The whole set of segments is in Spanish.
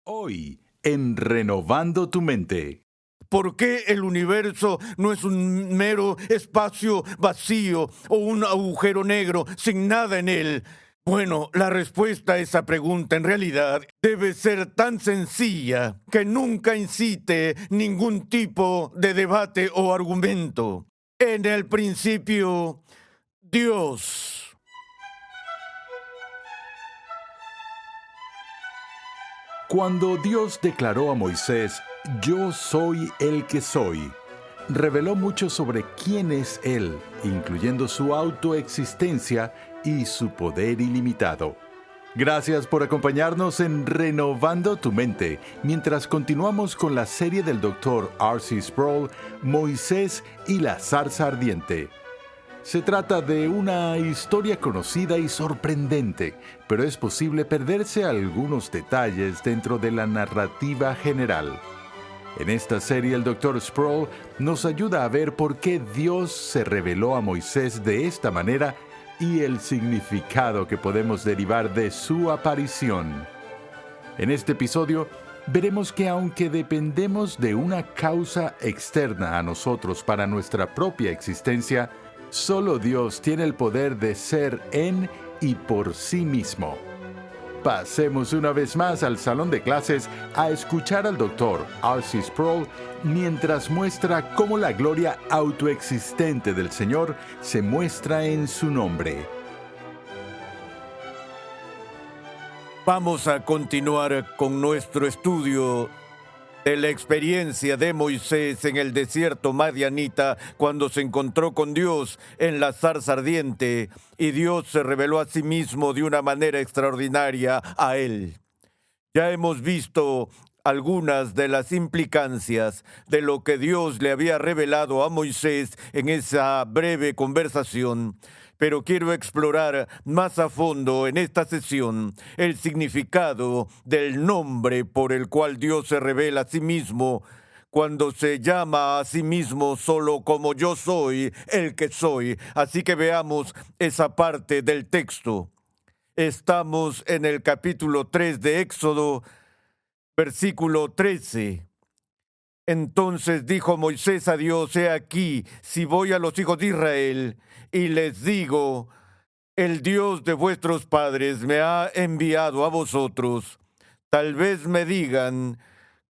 Hoy, en Renovando tu Mente. ¿Por qué el universo no es un mero espacio vacío o un agujero negro sin nada en él? Bueno, la respuesta a esa pregunta en realidad debe ser tan sencilla que nunca incite ningún tipo de debate o argumento. En el principio, Dios. Cuando Dios declaró a Moisés, "Yo soy el que soy", reveló mucho sobre quién es Él, incluyendo su autoexistencia y su poder ilimitado. Gracias por acompañarnos en Renovando tu Mente, mientras continuamos con la serie del Dr. R.C. Sproul, Moisés y la zarza ardiente. Se trata de una historia conocida y sorprendente, pero es posible perderse algunos detalles dentro de la narrativa general. En esta serie el Dr. Sproul nos ayuda a ver por qué Dios se reveló a Moisés de esta manera y el significado que podemos derivar de su aparición. En este episodio veremos que aunque dependemos de una causa externa a nosotros para nuestra propia existencia, solo Dios tiene el poder de ser en y por sí mismo. Pasemos una vez más al salón de clases a escuchar al Dr. R.C. Sproul mientras muestra cómo la gloria autoexistente del Señor se muestra en su nombre. Vamos a continuar con nuestro estudio de la experiencia de Moisés en el desierto madianita cuando se encontró con Dios en la zarza ardiente y Dios se reveló a sí mismo de una manera extraordinaria a él. Ya hemos visto algunas de las implicancias de lo que Dios le había revelado a Moisés en esa breve conversación, pero quiero explorar más a fondo en esta sesión el significado del nombre por el cual Dios se revela a sí mismo cuando se llama a sí mismo solo como yo soy el que soy. Así que veamos esa parte del texto. Estamos en el capítulo 3 de Éxodo, versículo 13. Entonces dijo Moisés a Dios: He aquí, si voy a los hijos de Israel y les digo, el Dios de vuestros padres me ha enviado a vosotros, tal vez me digan,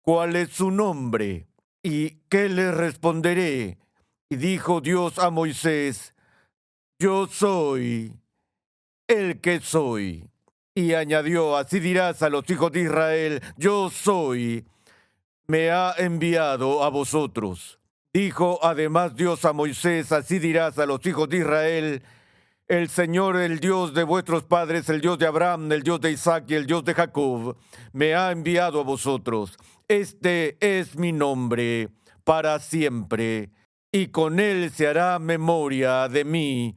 ¿cuál es su nombre? ¿Y qué les responderé? Y dijo Dios a Moisés: Yo soy el que soy. Y añadió: Así dirás a los hijos de Israel, yo soy, me ha enviado a vosotros. Dijo además Dios a Moisés: Así dirás a los hijos de Israel, el Señor, el Dios de vuestros padres, el Dios de Abraham, el Dios de Isaac y el Dios de Jacob, me ha enviado a vosotros. Este es mi nombre para siempre, y con él se hará memoria de mí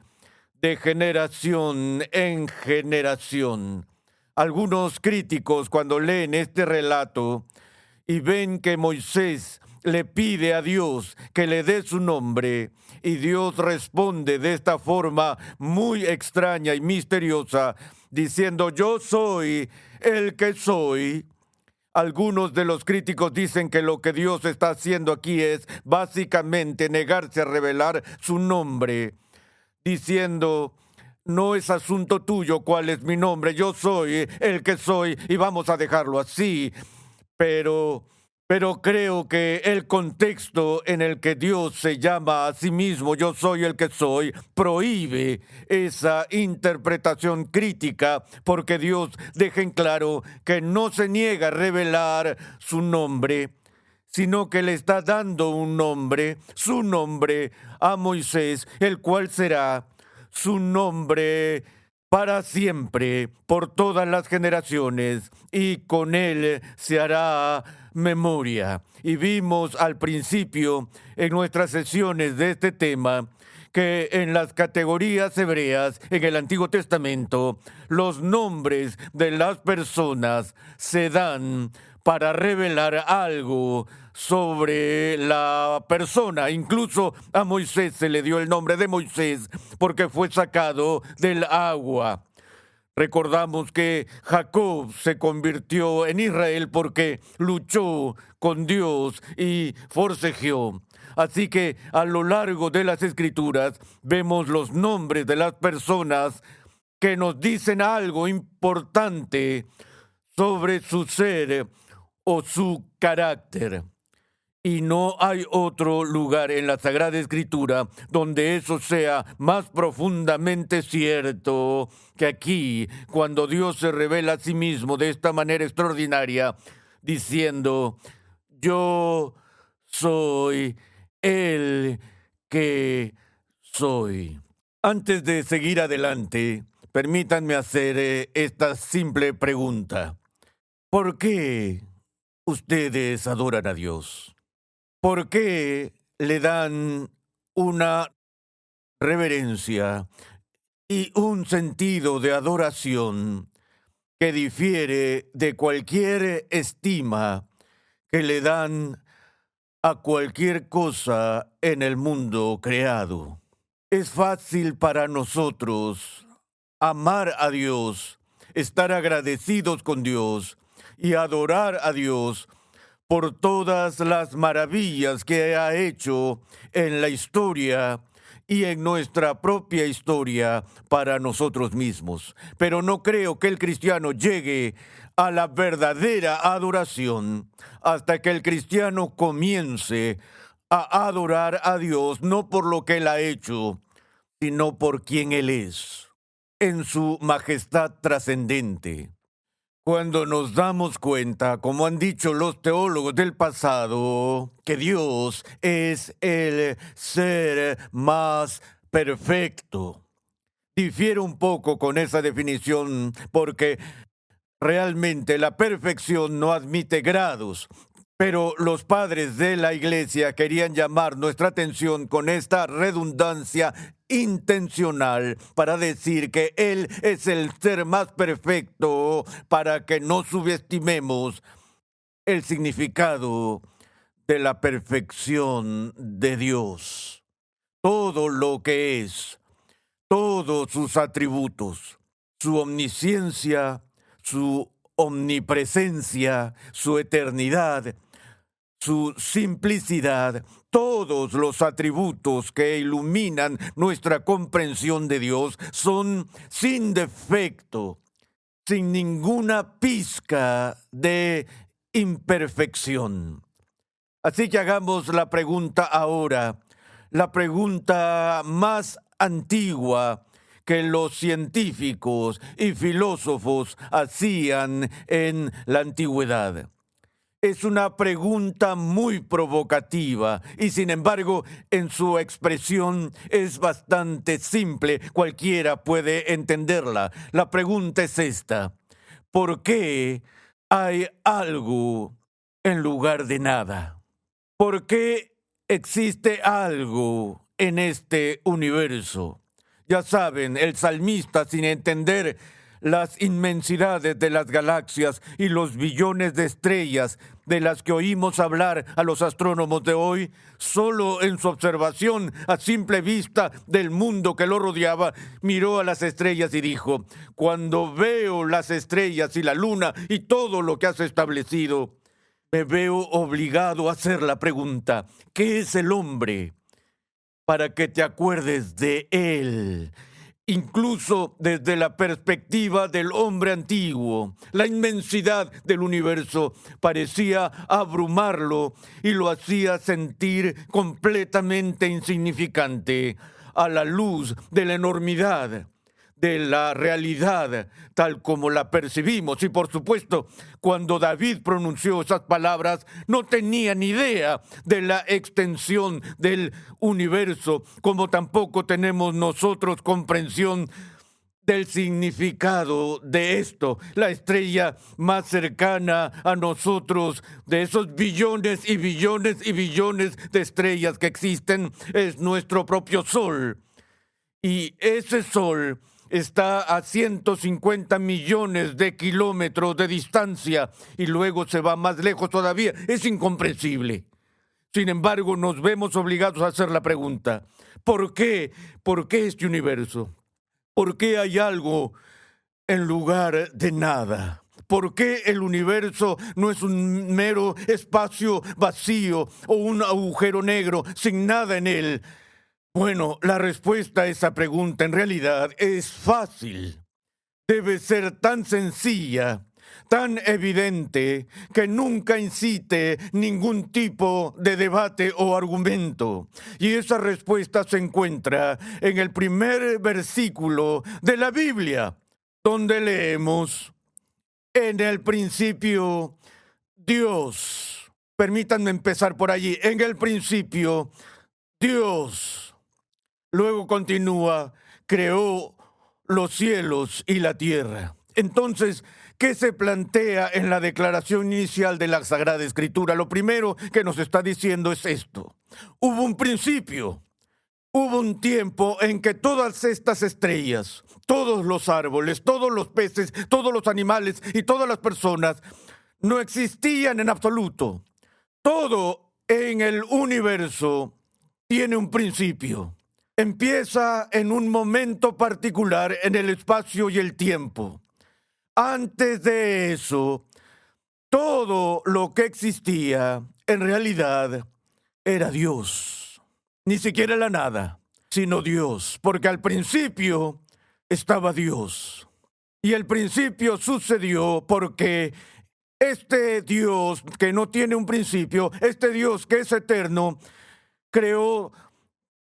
de generación en generación. Algunos críticos, cuando leen este relato y ven que Moisés le pide a Dios que le dé su nombre, y Dios responde de esta forma muy extraña y misteriosa, diciendo: yo soy el que soy. Algunos de los críticos dicen que lo que Dios está haciendo aquí es básicamente negarse a revelar su nombre, diciendo: no es asunto tuyo cuál es mi nombre, yo soy el que soy y vamos a dejarlo así. Pero creo que el contexto en el que Dios se llama a sí mismo, yo soy el que soy, prohíbe esa interpretación crítica, porque Dios deja en claro que no se niega a revelar su nombre, sino que le está dando un nombre, su nombre, a Moisés, el cual será su nombre para siempre, por todas las generaciones, y con él se hará memoria. Y vimos al principio, en nuestras sesiones de este tema, que en las categorías hebreas, en el Antiguo Testamento, los nombres de las personas se dan para revelar algo sobre la persona. Incluso a Moisés se le dio el nombre de Moisés porque fue sacado del agua. Recordamos que Jacob se convirtió en Israel porque luchó con Dios y forcejeó. Así que a lo largo de las Escrituras vemos los nombres de las personas que nos dicen algo importante sobre su ser o su carácter. Y no hay otro lugar en la Sagrada Escritura donde eso sea más profundamente cierto que aquí, cuando Dios se revela a sí mismo de esta manera extraordinaria, diciendo: yo soy el que soy. Antes de seguir adelante, permítanme hacer esta simple pregunta. ¿Por qué ustedes adoran a Dios? ¿Por qué le dan una reverencia y un sentido de adoración que difiere de cualquier estima que le dan a cualquier cosa en el mundo creado? Es fácil para nosotros amar a Dios, estar agradecidos con Dios y adorar a Dios por todas las maravillas que ha hecho en la historia y en nuestra propia historia para nosotros mismos. Pero no creo que el cristiano llegue a la verdadera adoración hasta que el cristiano comience a adorar a Dios no por lo que Él ha hecho, sino por quien Él es, en su majestad trascendente. Cuando nos damos cuenta, como han dicho los teólogos del pasado, que Dios es el ser más perfecto. Difiere un poco con esa definición porque realmente la perfección no admite grados. Pero los padres de la Iglesia querían llamar nuestra atención con esta redundancia intencional para decir que Él es el ser más perfecto, para que no subestimemos el significado de la perfección de Dios. Todo lo que es, todos sus atributos, su omnisciencia, su omnipresencia, su eternidad, su simplicidad, todos los atributos que iluminan nuestra comprensión de Dios son sin defecto, sin ninguna pizca de imperfección. Así que hagamos la pregunta ahora, la pregunta más antigua que los científicos y filósofos hacían en la antigüedad. Es una pregunta muy provocativa y, sin embargo, en su expresión es bastante simple. Cualquiera puede entenderla. La pregunta es esta: ¿por qué hay algo en lugar de nada? ¿Por qué existe algo en este universo? Ya saben, el salmista, sin entender las inmensidades de las galaxias y los billones de estrellas de las que oímos hablar a los astrónomos de hoy, solo en su observación a simple vista del mundo que lo rodeaba, miró a las estrellas y dijo: cuando veo las estrellas y la luna y todo lo que has establecido, me veo obligado a hacer la pregunta: ¿qué es el hombre para que te acuerdes de él? Incluso desde la perspectiva del hombre antiguo, la inmensidad del universo parecía abrumarlo y lo hacía sentir completamente insignificante a la luz de la enormidad de la realidad tal como la percibimos. Y por supuesto, cuando David pronunció esas palabras, no tenía ni idea de la extensión del universo, como tampoco tenemos nosotros comprensión del significado de esto. La estrella más cercana a nosotros, de esos billones y billones y billones de estrellas que existen, es nuestro propio Sol. Y ese Sol está a 150 millones de kilómetros de distancia y luego se va más lejos todavía. Es incomprensible. Sin embargo, nos vemos obligados a hacer la pregunta: ¿por qué? ¿Por qué este universo? ¿Por qué hay algo en lugar de nada? ¿Por qué el universo no es un mero espacio vacío o un agujero negro sin nada en él? Bueno, la respuesta a esa pregunta en realidad es fácil. Debe ser tan sencilla, tan evidente, que nunca incite ningún tipo de debate o argumento. Y esa respuesta se encuentra en el primer versículo de la Biblia, donde leemos: en el principio, Dios. Permítanme empezar por allí. En el principio, Dios. Luego continúa: creó los cielos y la tierra. Entonces, ¿qué se plantea en la declaración inicial de la Sagrada Escritura? Lo primero que nos está diciendo es esto: hubo un principio. Hubo un tiempo en que todas estas estrellas, todos los árboles, todos los peces, todos los animales y todas las personas no existían en absoluto. Todo en el universo tiene un principio. Empieza en un momento particular en el espacio y el tiempo. Antes de eso, todo lo que existía en realidad era Dios. Ni siquiera la nada, sino Dios, porque al principio estaba Dios. Y el principio sucedió porque este Dios que no tiene un principio, este Dios que es eterno, creó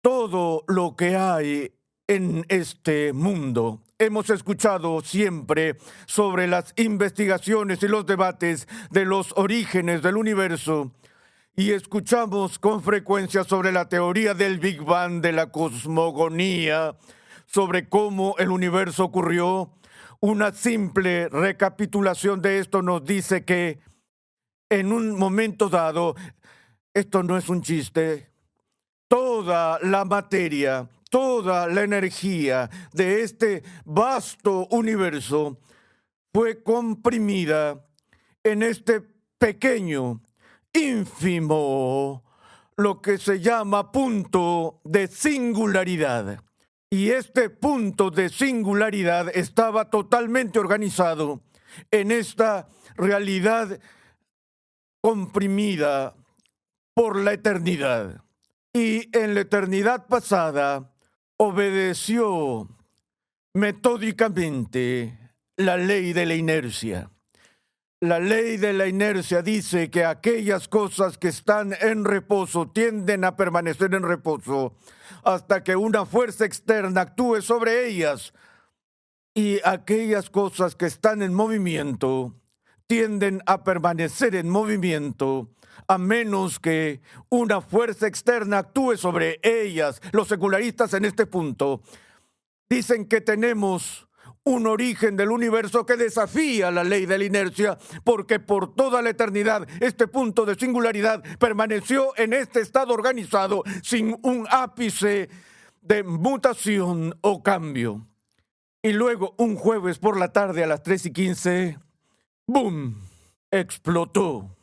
todo lo que hay en este mundo. Hemos escuchado siempre sobre las investigaciones y los debates de los orígenes del universo. Y escuchamos con frecuencia sobre la teoría del Big Bang, de la cosmogonía, sobre cómo el universo ocurrió. Una simple recapitulación de esto nos dice que en un momento dado, esto no es un chiste, toda la materia, toda la energía de este vasto universo fue comprimida en este pequeño, ínfimo, lo que se llama punto de singularidad. Y este punto de singularidad estaba totalmente organizado en esta realidad comprimida por la eternidad. Y en la eternidad pasada obedeció metódicamente la ley de la inercia. La ley de la inercia dice que aquellas cosas que están en reposo tienden a permanecer en reposo hasta que una fuerza externa actúe sobre ellas, y aquellas cosas que están en movimiento tienden a permanecer en movimiento a menos que una fuerza externa actúe sobre ellas. Los secularistas en este punto dicen que tenemos un origen del universo que desafía la ley de la inercia, porque por toda la eternidad este punto de singularidad permaneció en este estado organizado sin un ápice de mutación o cambio. Y luego, un jueves por la tarde a las 3:15, ¡boom!, explotó.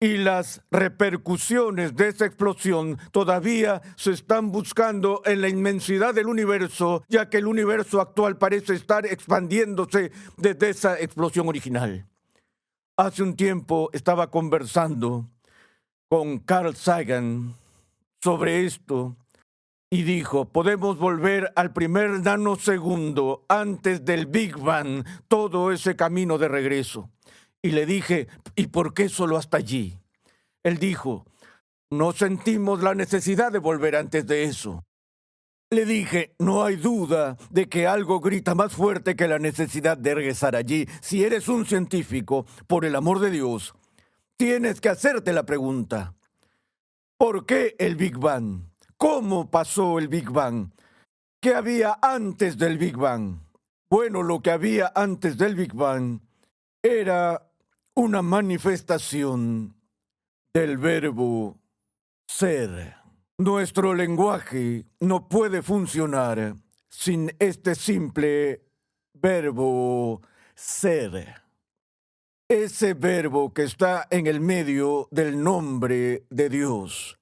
Y las repercusiones de esa explosión todavía se están buscando en la inmensidad del universo, ya que el universo actual parece estar expandiéndose desde esa explosión original. Hace un tiempo estaba conversando con Carl Sagan sobre esto y dijo: podemos volver al primer nanosegundo antes del Big Bang, todo ese camino de regreso. Y le dije: ¿y por qué solo hasta allí? Él dijo: no sentimos la necesidad de volver antes de eso. Le dije: no hay duda de que algo grita más fuerte que la necesidad de regresar allí. Si eres un científico, por el amor de Dios, tienes que hacerte la pregunta: ¿por qué el Big Bang? ¿Cómo pasó el Big Bang? ¿Qué había antes del Big Bang? Bueno, lo que había antes del Big Bang era una manifestación del verbo ser. Nuestro lenguaje no puede funcionar sin este simple verbo ser. Ese verbo que está en el medio del nombre de Dios.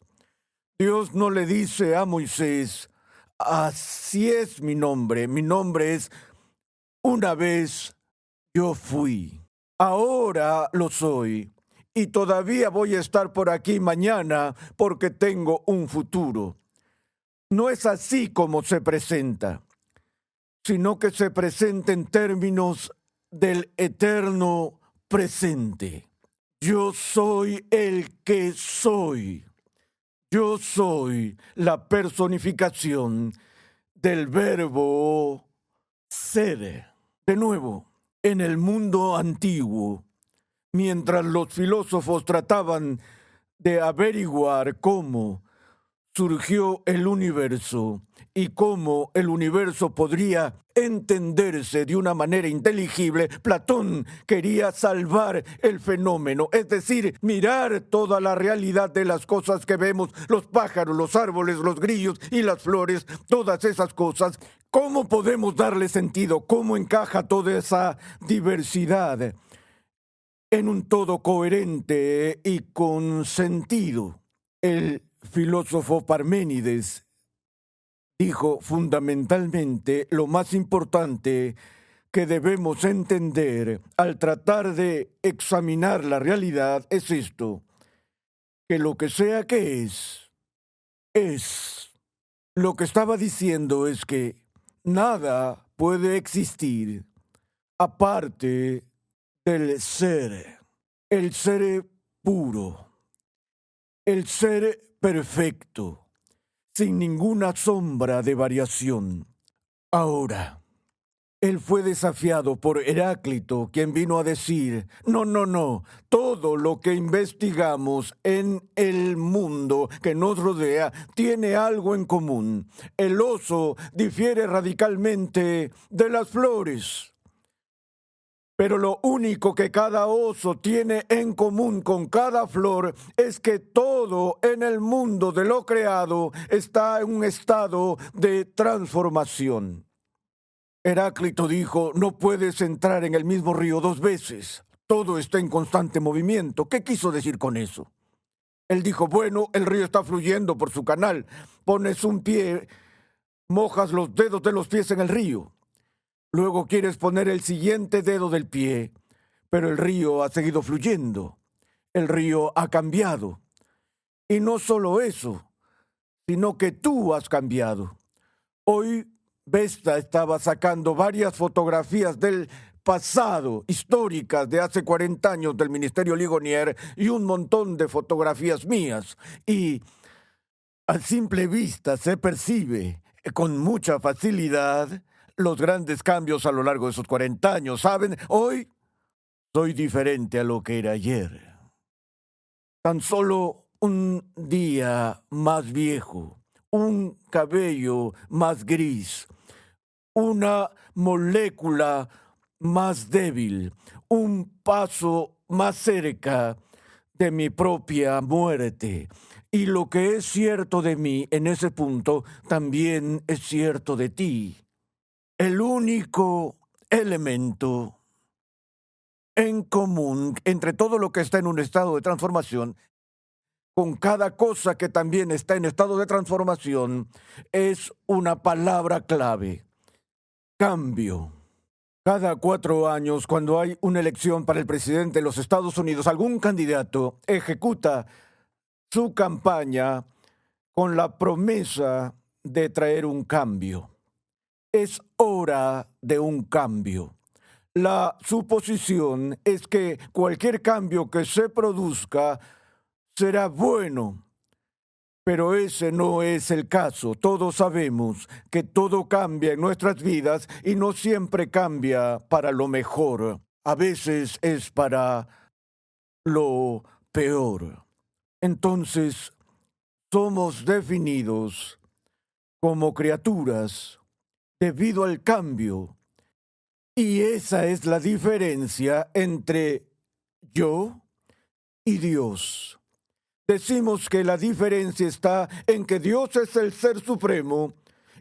Dios no le dice a Moisés: así es mi nombre es Una vez yo fui, ahora lo soy, y todavía voy a estar por aquí mañana porque tengo un futuro. No es así como se presenta, sino que se presenta en términos del eterno presente. Yo soy el que soy. Yo soy la personificación del verbo ser. De nuevo, en el mundo antiguo, mientras los filósofos trataban de averiguar cómo surgió el universo y cómo el universo podría entenderse de una manera inteligible, Platón quería salvar el fenómeno, es decir, mirar toda la realidad de las cosas que vemos, los pájaros, los árboles, los grillos y las flores, todas esas cosas. ¿Cómo podemos darle sentido? ¿Cómo encaja toda esa diversidad en un todo coherente y con sentido? El filósofo Parménides dijo fundamentalmente lo más importante que debemos entender al tratar de examinar la realidad es esto, que lo que sea que es. Lo que estaba diciendo es que nada puede existir aparte del ser, el ser puro, el ser perfecto, sin ninguna sombra de variación. Ahora, él fue desafiado por Heráclito, quien vino a decir, no, todo lo que investigamos en el mundo que nos rodea tiene algo en común. El oso difiere radicalmente de las flores. Pero lo único que cada oso tiene en común con cada flor es que todo en el mundo de lo creado está en un estado de transformación. Heráclito dijo, no puedes entrar en el mismo río dos veces. Todo está en constante movimiento. ¿Qué quiso decir con eso? Él dijo, bueno, el río está fluyendo por su canal. Pones un pie, mojas los dedos de los pies en el río. Luego quieres poner el siguiente dedo del pie, pero el río ha seguido fluyendo. El río ha cambiado. Y no solo eso, sino que tú has cambiado. Hoy Vesta estaba sacando varias fotografías del pasado, históricas de hace 40 años del Ministerio Ligonier y un montón de fotografías mías. Y a simple vista se percibe con mucha facilidad los grandes cambios a lo largo de esos 40 años. ¿Saben? Hoy soy diferente a lo que era ayer. Tan solo un día más viejo, un cabello más gris, una molécula más débil, un paso más cerca de mi propia muerte. Y lo que es cierto de mí en ese punto también es cierto de ti. El único elemento en común entre todo lo que está en un estado de transformación, con cada cosa que también está en estado de transformación, es una palabra clave: cambio. Cada 4 años, cuando hay una elección para el presidente de los Estados Unidos, algún candidato ejecuta su campaña con la promesa de traer un cambio. Es hora de un cambio. La suposición es que cualquier cambio que se produzca será bueno, pero ese no es el caso. Todos sabemos que todo cambia en nuestras vidas y no siempre cambia para lo mejor. A veces es para lo peor. Entonces, somos definidos como criaturas debido al cambio. Y esa es la diferencia entre yo y Dios. Decimos que la diferencia está en que Dios es el ser supremo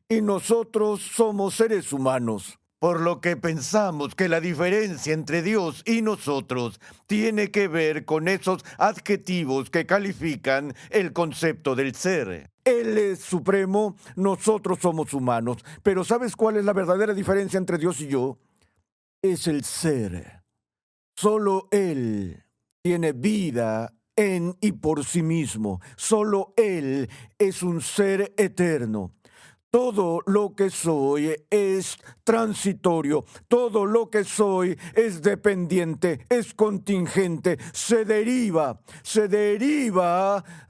y nosotros somos seres humanos. Por lo que pensamos que la diferencia entre Dios y nosotros tiene que ver con esos adjetivos que califican el concepto del ser. Él es supremo, nosotros somos humanos. Pero ¿sabes cuál es la verdadera diferencia entre Dios y yo? es el ser. Solo Él tiene vida en y por sí mismo. Solo Él es un ser eterno. Todo lo que soy es transitorio, todo lo que soy es dependiente, es contingente, se deriva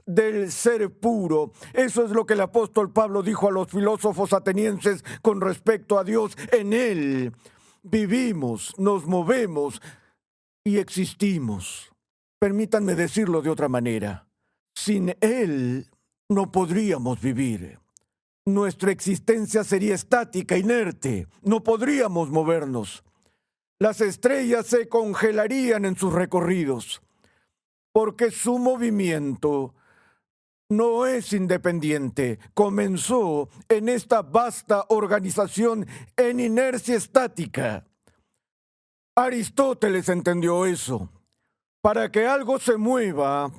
del ser puro. Eso es lo que el apóstol Pablo dijo a los filósofos atenienses con respecto a Dios. En Él vivimos, nos movemos y existimos. Permítanme decirlo de otra manera. Sin Él no podríamos vivir. Nuestra existencia sería estática, inerte. No podríamos movernos. Las estrellas se congelarían en sus recorridos, porque su movimiento no es independiente. Comenzó en esta vasta organización en inercia estática. Aristóteles entendió eso. Para que algo se mueva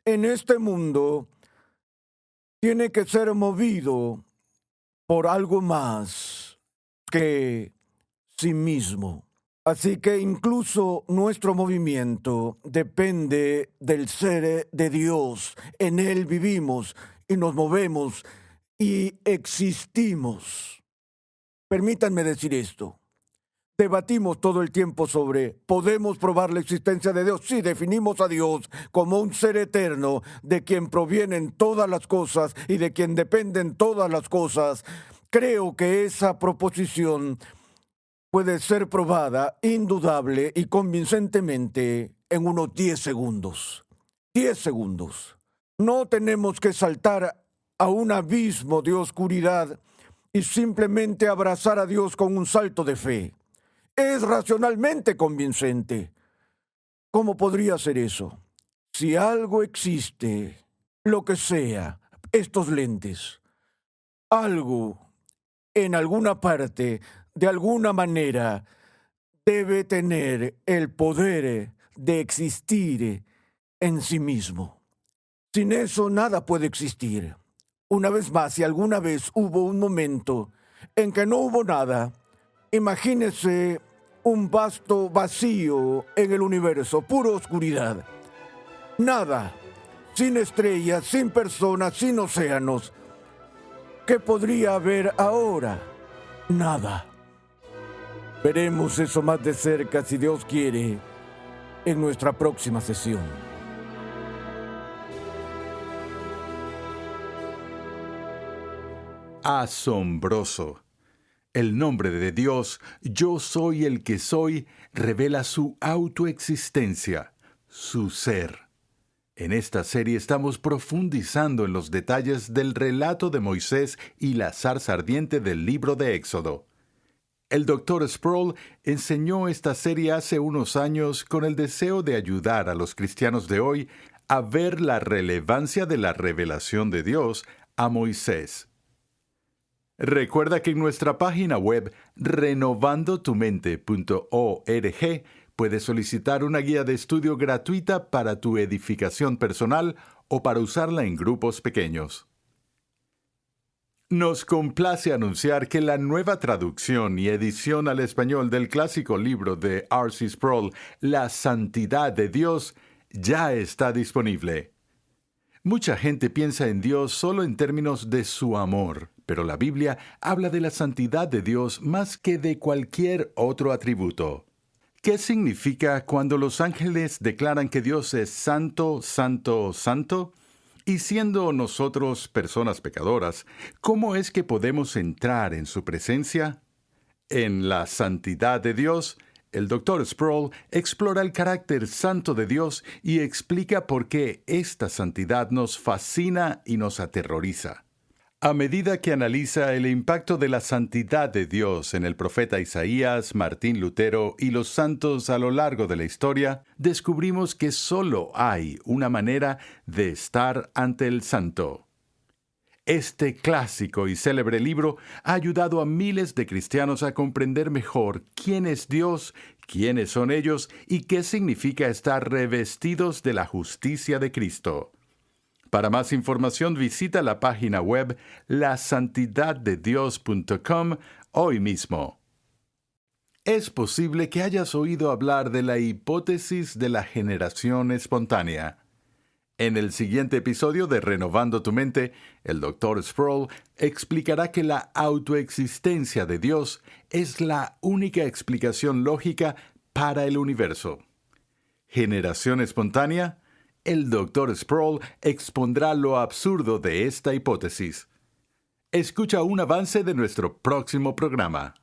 en este mundo, tiene que ser movido por algo más que sí mismo. Así que incluso nuestro movimiento depende del ser de Dios. En Él vivimos y nos movemos y existimos. Permítanme decir esto. Debatimos todo el tiempo sobre, ¿podemos probar la existencia de Dios? Sí, definimos a Dios como un ser eterno, de quien provienen todas las cosas y de quien dependen todas las cosas. Creo que esa proposición puede ser probada indudable y convincentemente en unos 10 segundos. 10 segundos. No tenemos que saltar a un abismo de oscuridad y simplemente abrazar a Dios con un salto de fe. Es racionalmente convincente. ¿Cómo podría ser eso? Si algo existe, lo que sea, estos lentes, algo en alguna parte, de alguna manera, debe tener el poder de existir en sí mismo. Sin eso nada puede existir. Una vez más, si alguna vez hubo un momento en que no hubo nada, imagínese un vasto vacío en el universo, pura oscuridad. Nada, sin estrellas, sin personas, sin océanos. ¿Qué podría haber ahora? Nada. Veremos eso más de cerca, si Dios quiere, en nuestra próxima sesión. Asombroso. El nombre de Dios, Yo soy el que soy, revela su autoexistencia, su ser. En esta serie estamos profundizando en los detalles del relato de Moisés y la zarza ardiente del libro de Éxodo. El Dr. Sproul enseñó esta serie hace unos años con el deseo de ayudar a los cristianos de hoy a ver la relevancia de la revelación de Dios a Moisés. Recuerda que en nuestra página web renovandotumente.org puedes solicitar una guía de estudio gratuita para tu edificación personal o para usarla en grupos pequeños. Nos complace anunciar que la nueva traducción y edición al español del clásico libro de R.C. Sproul, La Santidad de Dios, ya está disponible. Mucha gente piensa en Dios solo en términos de su amor, pero la Biblia habla de la santidad de Dios más que de cualquier otro atributo. ¿Qué significa cuando los ángeles declaran que Dios es santo, santo, santo? Y siendo nosotros personas pecadoras, ¿cómo es que podemos entrar en su presencia? En la santidad de Dios, el Dr. Sproul explora el carácter santo de Dios y explica por qué esta santidad nos fascina y nos aterroriza. A medida que analiza el impacto de la santidad de Dios en el profeta Isaías, Martín Lutero y los santos a lo largo de la historia, descubrimos que solo hay una manera de estar ante el santo. Este clásico y célebre libro ha ayudado a miles de cristianos a comprender mejor quién es Dios, quiénes son ellos y qué significa estar revestidos de la justicia de Cristo. Para más información visita la página web lasantidaddedios.com hoy mismo. Es posible que hayas oído hablar de la hipótesis de la generación espontánea. En el siguiente episodio de Renovando tu Mente, el Dr. Sproul explicará que la autoexistencia de Dios es la única explicación lógica para el universo. ¿Generación espontánea? El Dr. Sproul expondrá lo absurdo de esta hipótesis. Escucha un avance de nuestro próximo programa.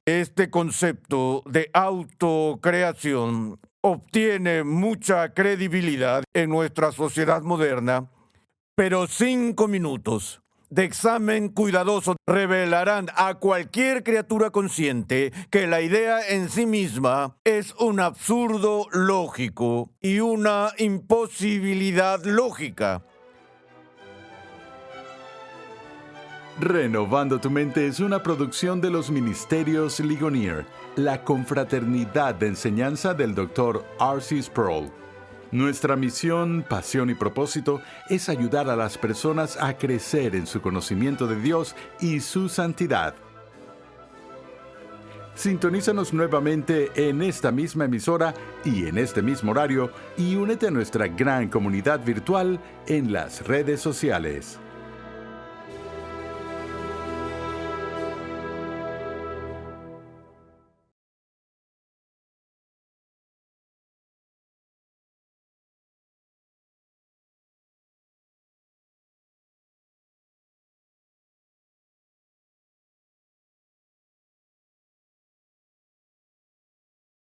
Este concepto de autocreación obtiene mucha credibilidad en nuestra sociedad moderna, pero 5 minutos de examen cuidadoso revelarán a cualquier criatura consciente que la idea en sí misma es un absurdo lógico y una imposibilidad lógica. Renovando tu Mente es una producción de los Ministerios Ligonier, la confraternidad de enseñanza del Dr. R.C. Sproul. Nuestra misión, pasión y propósito es ayudar a las personas a crecer en su conocimiento de Dios y su santidad. Sintonízanos nuevamente en esta misma emisora y en este mismo horario y únete a nuestra gran comunidad virtual en las redes sociales.